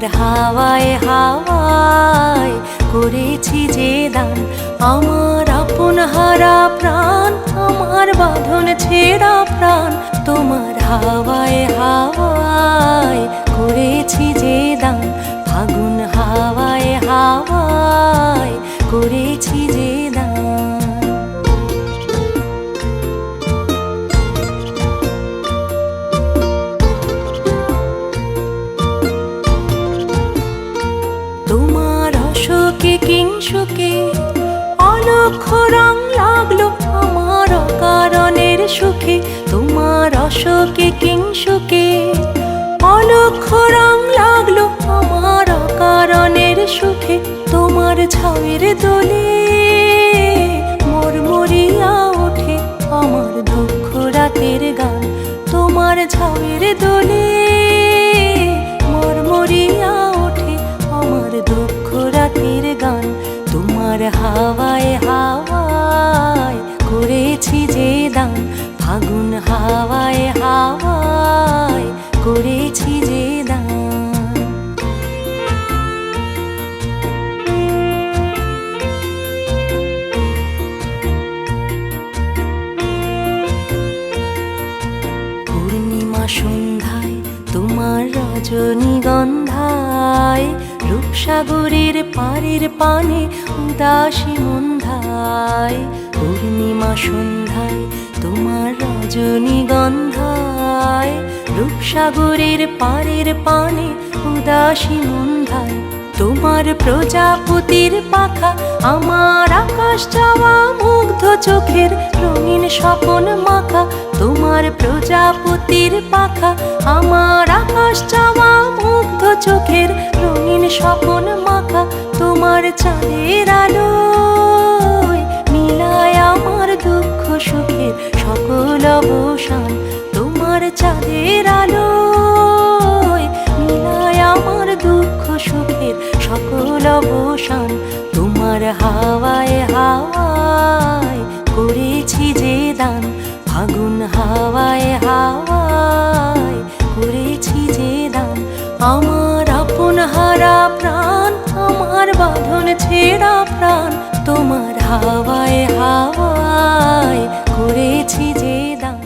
তোমার হাওয়ায় হাওয়ায় করেছি যে দান, আমার আপন হারা প্রাণ, আমার বাঁধন ছেঁড়া প্রাণ। তোমার হাওয়ায় হাওয়ায় করেছি যে দান, ফাগুন হাওয়ায় হাওয়ায় করেছি যে দান। তোমার অশোকে কিংসুকে অলক্ষ রং লাগলো আমার অকারণের সুখে। তোমার অশোকে কিংসুকে অলক্ষ রং লাগলো আমার অকারণের সুখে। তোমার ছাউয়ের দোলে মরমরিয়া ওঠে আমার দুঃখ রাতের গান। তোমার ছাউয়ের দোলে মরমরিয়া ওঠে আমার দুঃখ রাতের গান। তোমার হাওয়ায় হাওয়ায় করেছি যে দান, ফাগুন হাওয়ায় হাওয়ায় করেছি যে দান। পূর্ণিমা সন্ধ্যায় তোমার রজনীগন্ধায়, রূপসাগরের পাড়ের পানে উদাসী মন্ধায়। পূর্ণিমা সন্ধ্যায় তোমার রজনীগন্ধায়, রূপসাগরের পাড়ের পানে উদাসী মন্ধায়। তোমার প্রজাপতির পাখা আমার আকাশ চাওয়া মুগ্ধ চোখের রঙিন স্বপন মাখা। তোমার প্রজাপতির পাখা আমার আকাশ চাওয়া মুগ্ধ চোখের রঙিন স্বপন মাখা। তোমার চাঁদের আলোয় মিলায় আমার দুঃখ সুখের সকল অবসান। তোমার চাঁদের আলোয় মিলায় আমার দুঃখ সুখের সকল অবসান। তোমার হাওয়ায় হাওয়ায় করেছি যে দান, ফাগুন হাওয়ায় হাওয়ায় করেছি যে দান। আমার আপন হারা প্রাণ, আমার বাঁধন ছেঁড়া প্রাণ। তোমার হাওয়ায় হাওয়ায় করেছি যে দান।